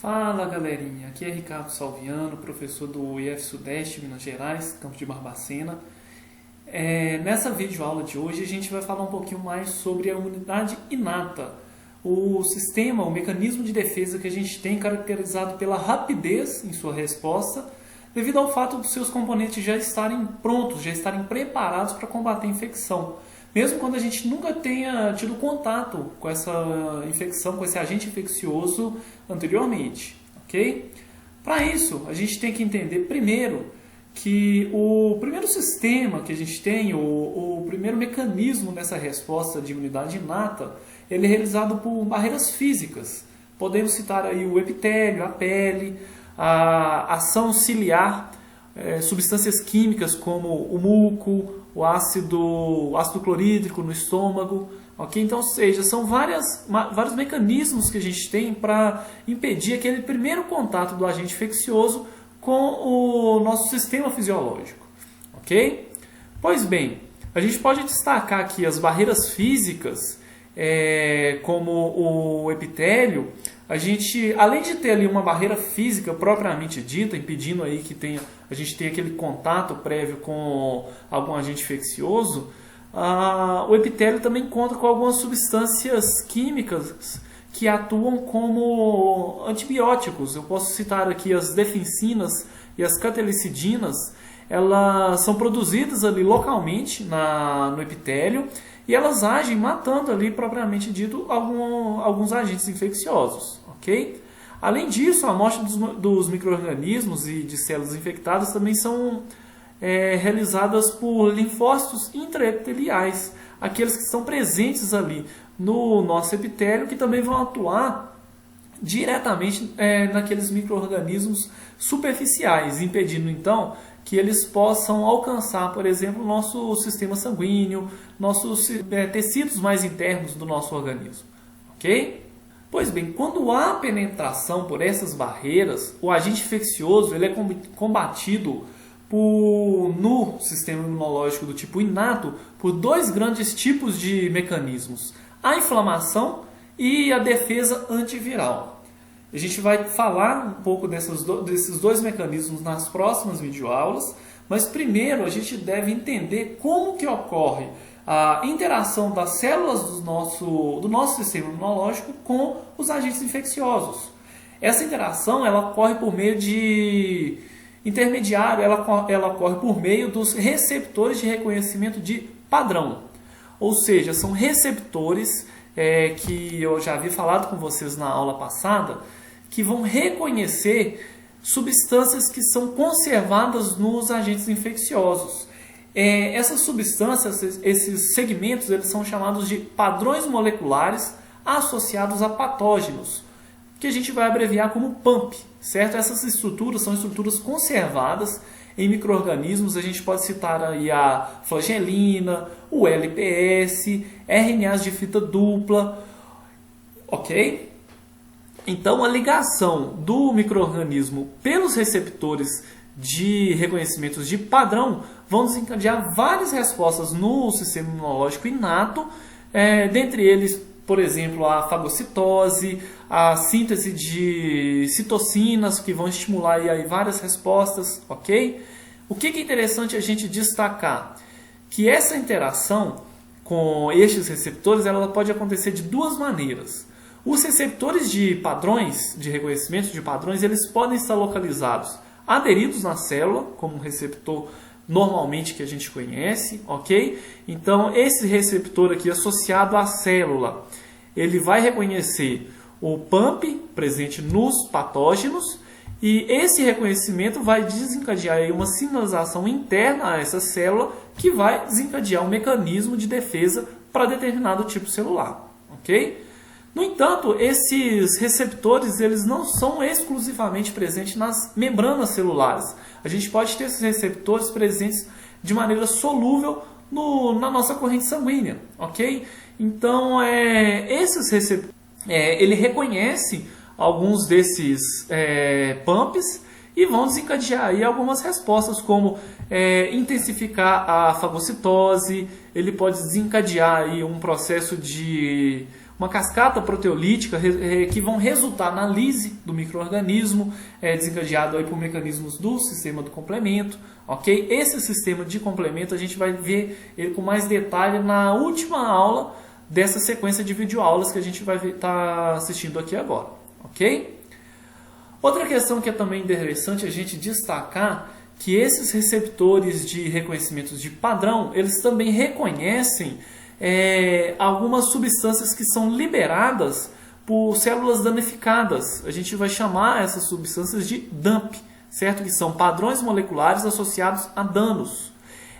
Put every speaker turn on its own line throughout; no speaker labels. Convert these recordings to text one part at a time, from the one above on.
Fala galerinha, aqui é Ricardo Salviano, professor do IF Sudeste, Minas Gerais, campo de Barbacena. Nessa videoaula de hoje a gente vai falar um pouquinho mais sobre a imunidade inata, o sistema, o mecanismo de defesa que a gente tem caracterizado pela rapidez em sua resposta, devido ao fato dos seus componentes já estarem prontos, já estarem preparados para combater a infecção. Mesmo quando a gente nunca tenha tido contato com essa infecção, com esse agente infeccioso anteriormente, ok? Para isso, a gente tem que entender primeiro que o primeiro sistema que a gente tem, o primeiro mecanismo dessa resposta de imunidade inata, ele é realizado por barreiras físicas. Podemos citar aí o epitélio, a pele, a ação ciliar, substâncias químicas como o muco, o ácido clorídrico no estômago, ok? Então, ou seja, são vários mecanismos que a gente tem para impedir aquele primeiro contato do agente infeccioso com o nosso sistema fisiológico, ok? Pois bem, a gente pode destacar aqui as barreiras físicas, como o epitélio. A gente, além de ter ali uma barreira física propriamente dita, impedindo aí que a gente tenha aquele contato prévio com algum agente infeccioso, o epitélio também conta com algumas substâncias químicas que atuam como antibióticos. Eu posso citar aqui as defensinas e as catelicidinas. Elas são produzidas ali localmente no epitélio e elas agem matando ali, propriamente dito, alguns agentes infecciosos, ok? Além disso, a morte dos micro-organismos e de células infectadas também são realizadas por linfócitos intraepiteliais, aqueles que estão presentes ali no nosso epitélio, que também vão atuar diretamente naqueles micro-organismos superficiais, impedindo então que eles possam alcançar, por exemplo, o nosso sistema sanguíneo, nossos tecidos mais internos do nosso organismo, ok? Pois bem, quando há penetração por essas barreiras, o agente infeccioso ele é combatido no sistema imunológico do tipo inato por dois grandes tipos de mecanismos: a inflamação e a defesa antiviral. A gente vai falar um pouco desses dois mecanismos nas próximas videoaulas, mas primeiro a gente deve entender como que ocorre a interação das células do nosso sistema imunológico com os agentes infecciosos. Essa interação ela ocorre por meio de intermediário, ela ocorre por meio dos receptores de reconhecimento de padrão. Ou seja, são receptores que eu já havia falado com vocês na aula passada, que vão reconhecer substâncias que são conservadas nos agentes infecciosos. Essas substâncias, esses segmentos, eles são chamados de padrões moleculares associados a patógenos, que a gente vai abreviar como PAMP, certo? Essas estruturas são estruturas conservadas em micro-organismos. A gente pode citar aí a flagelina, o LPS, RNAs de fita dupla, ok? Então, a ligação do micro-organismo pelos receptores de reconhecimentos de padrão vão desencadear várias respostas no sistema imunológico inato, dentre eles, por exemplo, a fagocitose, a síntese de citocinas, que vão estimular aí várias respostas, ok? O que é interessante a gente destacar? Que essa interação com estes receptores ela pode acontecer de duas maneiras. Os receptores de padrões, de reconhecimento de padrões, eles podem estar localizados aderidos na célula, como um receptor normalmente que a gente conhece, ok? Então, esse receptor aqui associado à célula, ele vai reconhecer o PAMP presente nos patógenos e esse reconhecimento vai desencadear aí uma sinalização interna a essa célula que vai desencadear um mecanismo de defesa para determinado tipo celular, ok? No entanto, esses receptores eles não são exclusivamente presentes nas membranas celulares. A gente pode ter esses receptores presentes de maneira solúvel na nossa corrente sanguínea, ok? Então, esses receptores, ele reconhece alguns desses PAMPs e vão desencadear aí algumas respostas, como intensificar a fagocitose. Ele pode desencadear aí um processo de uma cascata proteolítica que vão resultar na lise do micro-organismo, desencadeado aí por mecanismos do sistema do complemento. Ok? Esse sistema de complemento a gente vai ver ele com mais detalhe na última aula dessa sequência de videoaulas que a gente vai estar assistindo aqui agora. Ok? Outra questão que é também interessante a gente destacar que esses receptores de reconhecimento de padrão, eles também reconhecem algumas substâncias que são liberadas por células danificadas. A gente vai chamar essas substâncias de DAMP, certo? Que são padrões moleculares associados a danos.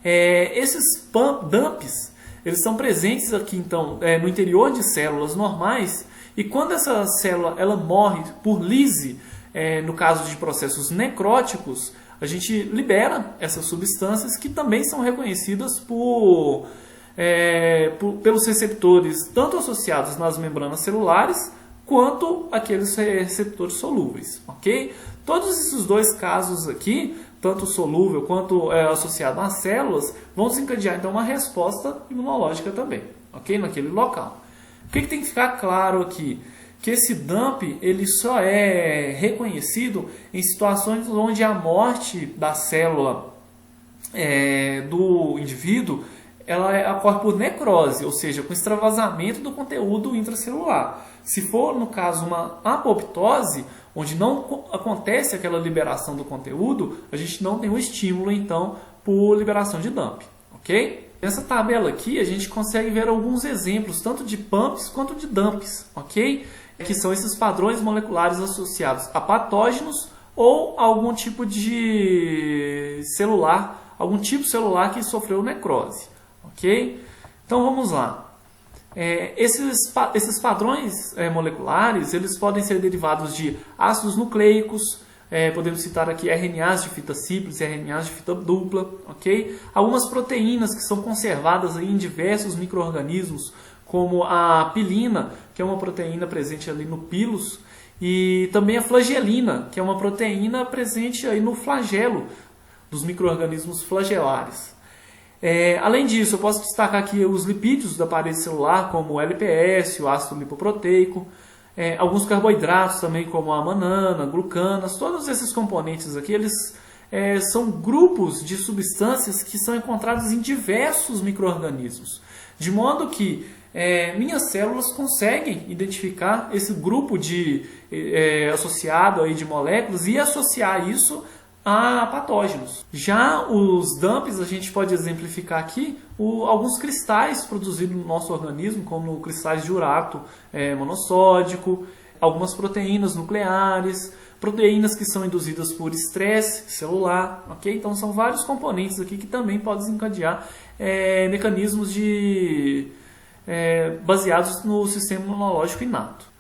Esses DAMPs, eles estão presentes aqui então no interior de células normais, e quando essa célula ela morre por lise, no caso de processos necróticos, a gente libera essas substâncias que também são reconhecidas pelos receptores tanto associados nas membranas celulares quanto aqueles receptores solúveis. Ok? Todos esses dois casos aqui, tanto solúvel quanto associado às células, vão desencadear então uma resposta imunológica também, ok? Naquele local. O que tem que ficar claro aqui? Que esse DAMP ele só é reconhecido em situações onde a morte da célula do indivíduo ela ocorre por necrose, ou seja, com extravasamento do conteúdo intracelular. Se for, no caso, uma apoptose, onde não acontece aquela liberação do conteúdo, a gente não tem um estímulo, então, por liberação de DAMP. Ok? Nessa tabela aqui, a gente consegue ver alguns exemplos, tanto de PAMPs quanto de DAMPs, ok? Que são esses padrões moleculares associados a patógenos ou algum tipo de celular, algum tipo celular que sofreu necrose. Ok? Então vamos lá. Esses padrões moleculares eles podem ser derivados de ácidos nucleicos, podemos citar aqui RNAs de fita simples e RNAs de fita dupla. Ok? Algumas proteínas que são conservadas aí em diversos micro-organismos, como a pilina, que é uma proteína presente ali no pilus, e também a flagelina, que é uma proteína presente aí no flagelo dos micro-organismos flagelares. Além disso, eu posso destacar aqui os lipídios da parede celular, como o LPS, o ácido lipoproteico, alguns carboidratos também, como a manana, glucanas. Todos esses componentes aqui, eles são grupos de substâncias que são encontrados em diversos micro-organismos, de modo que minhas células conseguem identificar esse grupo associado aí de moléculas e associar isso a patógenos. Já os DAMPs a gente pode exemplificar aqui alguns cristais produzidos no nosso organismo, como cristais de urato monossódico, algumas proteínas nucleares, proteínas que são induzidas por estresse celular. Okay? Então são vários componentes aqui que também podem desencadear mecanismos baseados no sistema imunológico inato.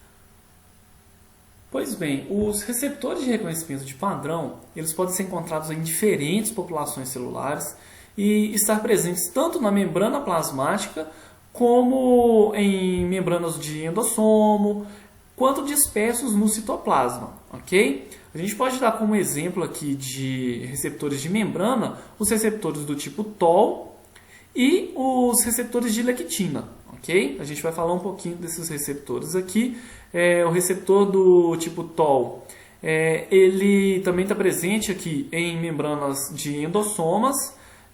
Pois bem, os receptores de reconhecimento de padrão, eles podem ser encontrados em diferentes populações celulares e estar presentes tanto na membrana plasmática como em membranas de endossomo, quanto dispersos no citoplasma, ok? A gente pode dar como exemplo aqui de receptores de membrana os receptores do tipo TOL e os receptores de lectina, ok? A gente vai falar um pouquinho desses receptores aqui. O receptor do tipo TOL, ele também está presente aqui em membranas de endossomas.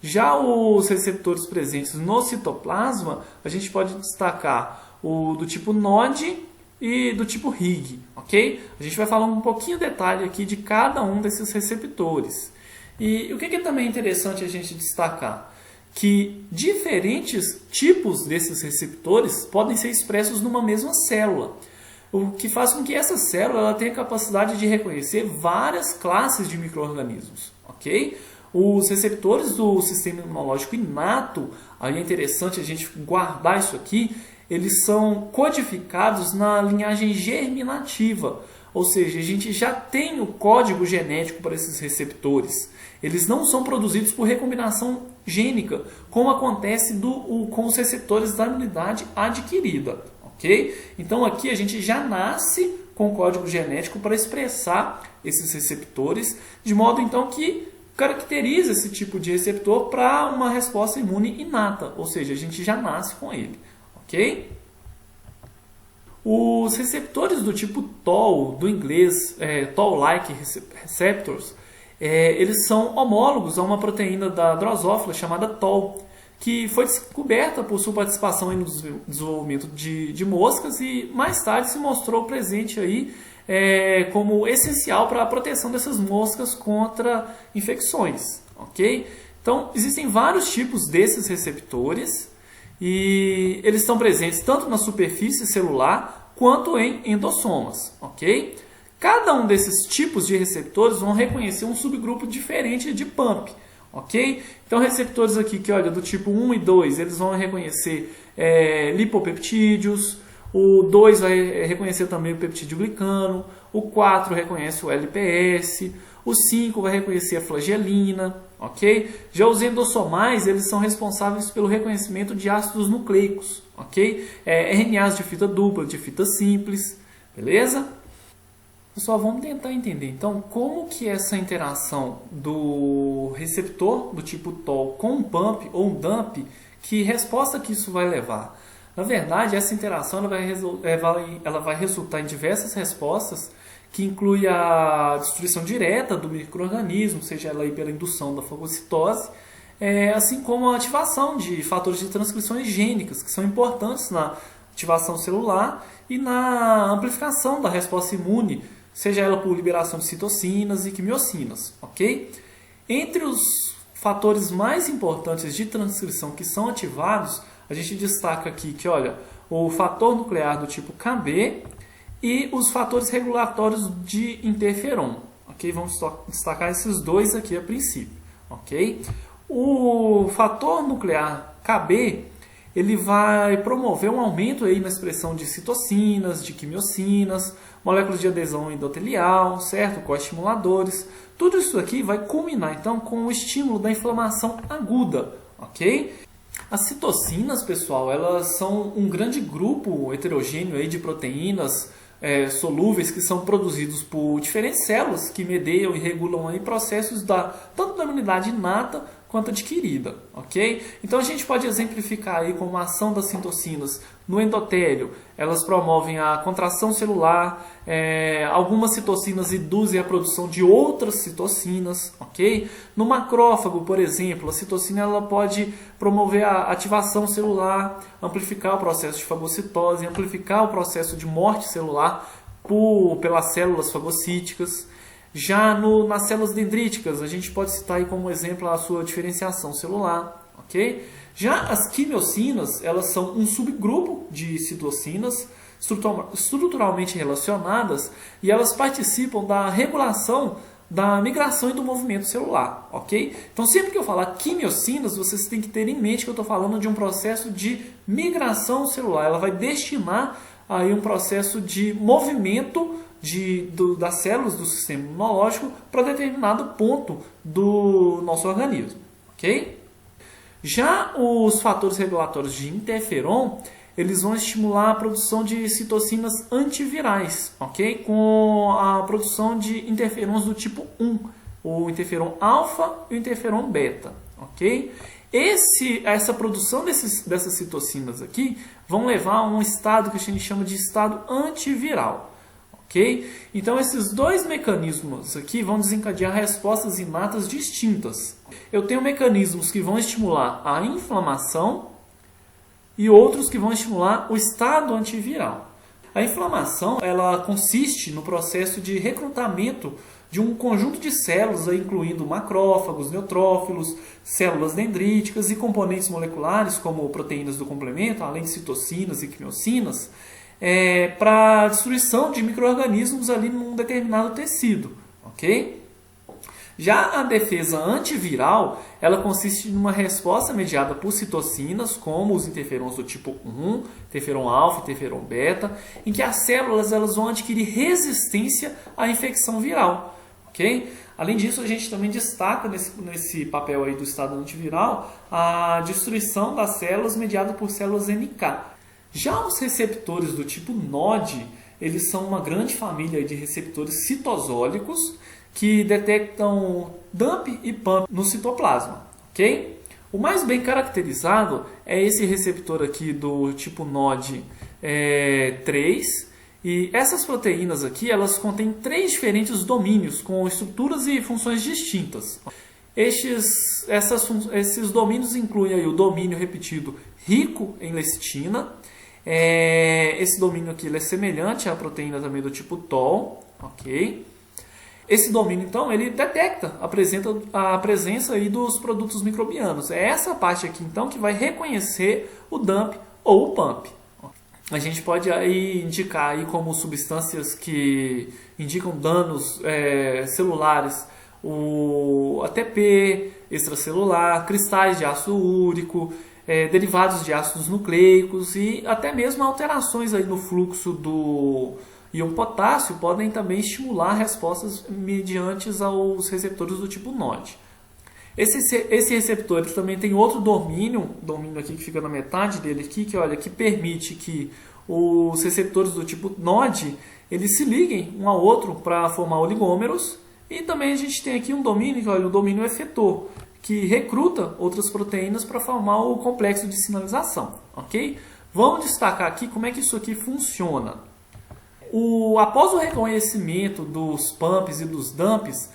Já os receptores presentes no citoplasma, a gente pode destacar o do tipo NOD e do tipo Hig, ok? A gente vai falar um pouquinho de detalhe aqui de cada um desses receptores. E o que é também interessante a gente destacar? Que diferentes tipos desses receptores podem ser expressos numa mesma célula, o que faz com que essa célula ela tenha a capacidade de reconhecer várias classes de micro-organismos. Ok? Os receptores do sistema imunológico inato, aí é interessante a gente guardar isso aqui, eles são codificados na linhagem germinativa, ou seja, a gente já tem o código genético para esses receptores. Eles não são produzidos por recombinação gênica, como acontece com os receptores da imunidade adquirida. Okay? Então aqui a gente já nasce com o código genético para expressar esses receptores, de modo então que caracteriza esse tipo de receptor para uma resposta imune inata, ou seja, a gente já nasce com ele. Ok? Os receptores do tipo Toll, do inglês Toll-like receptors, eles são homólogos a uma proteína da drosófila chamada Toll, que foi descoberta por sua participação no desenvolvimento de moscas e mais tarde se mostrou presente aí como essencial para a proteção dessas moscas contra infecções, ok? Então, existem vários tipos desses receptores e eles estão presentes tanto na superfície celular quanto em endossomas, ok? Cada um desses tipos de receptores vão reconhecer um subgrupo diferente de PAMP, ok? Então, receptores aqui que olha do tipo 1 e 2, eles vão reconhecer lipopeptídeos, o 2 vai reconhecer também o peptídeo glicano, o 4 reconhece o LPS, o 5 vai reconhecer a flagelina, ok? Já os endossomais, eles são responsáveis pelo reconhecimento de ácidos nucleicos, ok? RNAs de fita dupla, de fita simples, beleza? Pessoal, vamos tentar entender então como que essa interação do receptor do tipo Toll com um PAMP ou um DAMP, que resposta que isso vai levar? Na verdade, essa interação ela vai resultar em diversas respostas que inclui a destruição direta do micro-organismo, seja ela aí pela indução da fagocitose, assim como a ativação de fatores de transcrições gênicas, que são importantes na ativação celular e na amplificação da resposta imune, seja ela por liberação de citocinas e quimiocinas, ok? Entre os fatores mais importantes de transcrição que são ativados, a gente destaca aqui que, olha, o fator nuclear do tipo KB e os fatores regulatórios de interferon, ok? Vamos destacar esses dois aqui a princípio, ok? O fator nuclear KB, ele vai promover um aumento aí na expressão de citocinas, de quimiocinas, moléculas de adesão endotelial, certo? Coestimuladores. Tudo isso aqui vai culminar então com o estímulo da inflamação aguda, ok? As citocinas, pessoal, elas são um grande grupo heterogêneo aí de proteínas solúveis que são produzidos por diferentes células que mediam e regulam aí processos tanto da imunidade inata quanto adquirida, ok? Então a gente pode exemplificar aí como a ação das citocinas no endotélio. Elas promovem a contração celular, algumas citocinas induzem a produção de outras citocinas, ok? No macrófago, por exemplo, a citocina ela pode promover a ativação celular, amplificar o processo de fagocitose, amplificar o processo de morte celular pelas células fagocíticas. Já nas células dendríticas, a gente pode citar aí como exemplo a sua diferenciação celular, ok? Já as quimiocinas, elas são um subgrupo de citocinas estruturalmente relacionadas e elas participam da regulação da migração e do movimento celular, ok? Então, sempre que eu falar quimiocinas, vocês têm que ter em mente que eu estou falando de um processo de migração celular. Ela vai destinar aí um processo de movimento das células do sistema imunológico para determinado ponto do nosso organismo, ok? Já os fatores regulatórios de interferon, eles vão estimular a produção de citocinas antivirais, ok? Com a produção de interferons do tipo 1, o interferon alfa e o interferon beta, ok? Essa produção dessas citocinas aqui vão levar a um estado que a gente chama de estado antiviral. Okay? Então, esses dois mecanismos aqui vão desencadear respostas inatas distintas. Eu tenho mecanismos que vão estimular a inflamação e outros que vão estimular o estado antiviral. A inflamação ela consiste no processo de recrutamento de um conjunto de células, incluindo macrófagos, neutrófilos, células dendríticas e componentes moleculares, como proteínas do complemento, além de citocinas e quimiocinas, para destruição de micro-organismos ali num determinado tecido, ok? Já a defesa antiviral, ela consiste numa resposta mediada por citocinas, como os interferons do tipo 1, interferon alfa, interferon beta, em que as células elas vão adquirir resistência à infecção viral, ok? Além disso, a gente também destaca nesse papel aí do estado antiviral a destruição das células mediada por células NK. Já os receptores do tipo NOD, eles são uma grande família de receptores citosólicos que detectam DAMP e PAMP no citoplasma, ok? O mais bem caracterizado é esse receptor aqui do tipo NOD 3. E essas proteínas aqui, elas contêm 3 diferentes domínios com estruturas e funções distintas. Esses domínios incluem aí o domínio repetido rico em lecitina. Esse domínio aqui ele é semelhante à proteína também do tipo TOL, ok? Esse domínio, então, ele detecta a presença aí dos produtos microbianos. É essa parte aqui, então, que vai reconhecer o DUMP ou o PUMP. A gente pode aí indicar aí como substâncias que indicam danos celulares, o ATP extracelular, cristais de ácido úrico, derivados de ácidos nucleicos e até mesmo alterações aí no fluxo do íon potássio podem também estimular respostas mediante aos receptores do tipo NOD. Esse receptor ele também tem outro domínio aqui que fica na metade dele aqui, que permite que os receptores do tipo NOD eles se liguem um ao outro para formar oligômeros. E também a gente tem aqui um domínio, o domínio efetor, que recruta outras proteínas para formar o complexo de sinalização, ok? Vamos destacar aqui como é que isso aqui funciona. Após o reconhecimento dos PUMPs e dos DUMPs,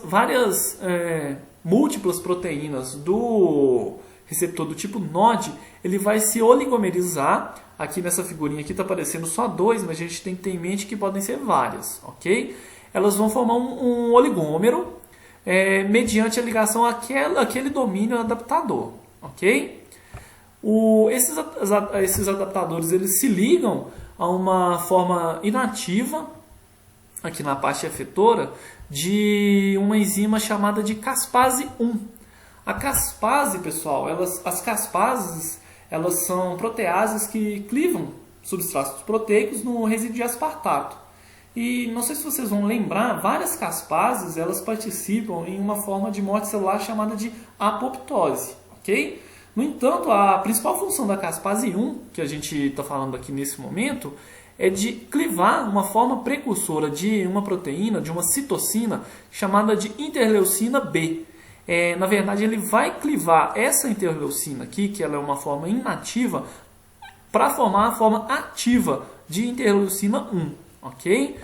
várias múltiplas proteínas do receptor do tipo NOD, ele vai se oligomerizar. Aqui nessa figurinha aqui está aparecendo só 2, mas a gente tem que ter em mente que podem ser várias, ok? Elas vão formar um oligômero mediante a ligação àquele domínio adaptador, ok? Esses adaptadores eles se ligam a uma forma inativa, aqui na parte efetora, de uma enzima chamada de caspase 1. A caspase, pessoal, as caspases elas são proteases que clivam substratos proteicos no resíduo de aspartato. E não sei se vocês vão lembrar, várias caspases elas participam em uma forma de morte celular chamada de apoptose, ok? No entanto, a principal função da caspase 1, que a gente está falando aqui nesse momento, é de clivar uma forma precursora de uma proteína, de uma citocina, chamada de interleucina B. Na verdade, ele vai clivar essa interleucina aqui, que ela é uma forma inativa, para formar a forma ativa de interleucina 1, ok?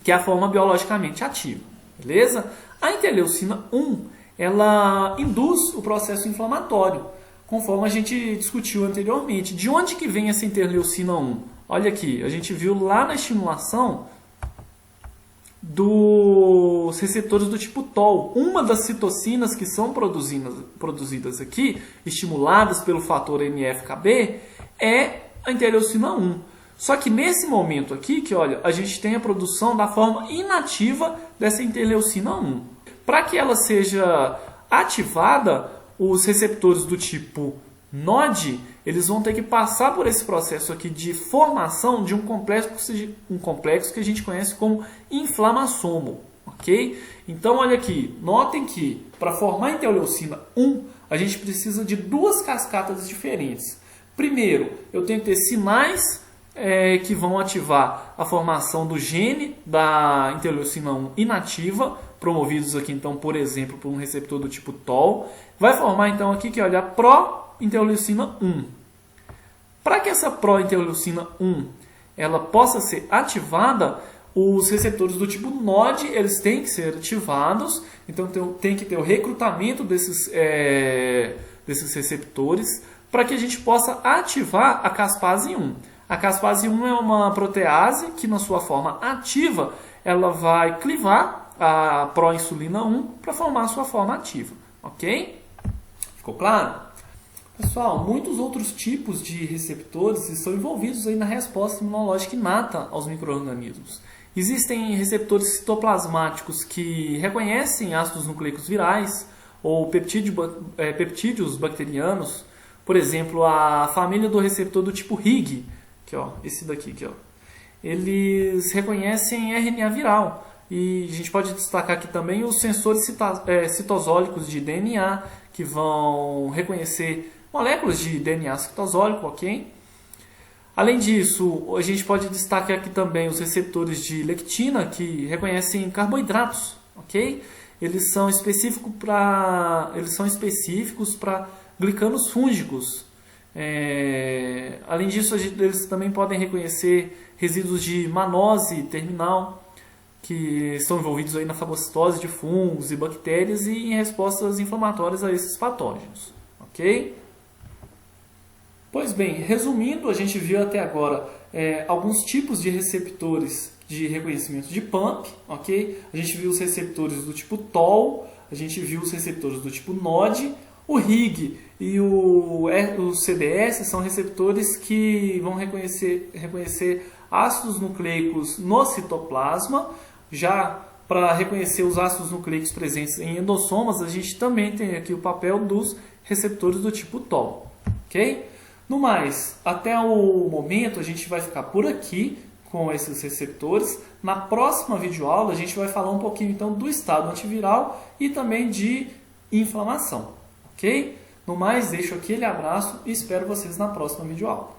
Que é a forma biologicamente ativa, beleza? A interleucina 1, ela induz o processo inflamatório, conforme a gente discutiu anteriormente. De onde que vem essa interleucina 1? Olha aqui, a gente viu lá na estimulação dos receptores do tipo TOL. Uma das citocinas que são produzidas aqui, estimuladas pelo fator NF-κB, é a interleucina 1. Só que nesse momento aqui, a gente tem a produção da forma inativa dessa interleucina 1. Para que ela seja ativada, os receptores do tipo NOD, eles vão ter que passar por esse processo aqui de formação de um complexo que a gente conhece como inflamassomo, ok? Então, olha aqui, notem que para formar a interleucina 1, a gente precisa de 2 cascatas diferentes. Primeiro, eu tenho que ter sinais que vão ativar a formação do gene da interleucina 1 inativa, promovidos aqui, então, por exemplo, por um receptor do tipo TOL. Vai formar, então, aqui, a pró-interleucina 1. Para que essa pró-interleucina 1 ela possa ser ativada, os receptores do tipo NOD, eles têm que ser ativados, então tem que ter o recrutamento desses receptores para que a gente possa ativar a caspase 1. A caspase 1 é uma protease que, na sua forma ativa, ela vai clivar a proinsulina 1 para formar a sua forma ativa, ok? Ficou claro? Pessoal, muitos outros tipos de receptores estão envolvidos aí na resposta imunológica inata aos micro-organismos. Existem receptores citoplasmáticos que reconhecem ácidos nucleicos virais ou peptídeos bacterianos. Por exemplo, a família do receptor do tipo Hig, esse daqui, eles reconhecem RNA viral. E a gente pode destacar aqui também os sensores citosólicos de DNA, que vão reconhecer moléculas de DNA citosólico, ok? Além disso, a gente pode destacar aqui também os receptores de lectina, que reconhecem carboidratos, ok? Eles são específicos para glicanos fúngicos, Além disso, eles também podem reconhecer resíduos de manose terminal, que estão envolvidos aí na fagocitose de fungos e bactérias e em respostas inflamatórias a esses patógenos. Ok? Pois bem, resumindo, a gente viu até agora alguns tipos de receptores de reconhecimento de PAMP, ok? A gente viu os receptores do tipo TOL, a gente viu os receptores do tipo NOD, o RIG e o CDS são receptores que vão reconhecer ácidos nucleicos no citoplasma. Já para reconhecer os ácidos nucleicos presentes em endossomas, a gente também tem aqui o papel dos receptores do tipo TOL, ok? No mais, até o momento a gente vai ficar por aqui com esses receptores. Na próxima videoaula a gente vai falar um pouquinho então do estado antiviral e também de inflamação, ok? No mais, deixo aquele abraço e espero vocês na próxima videoaula.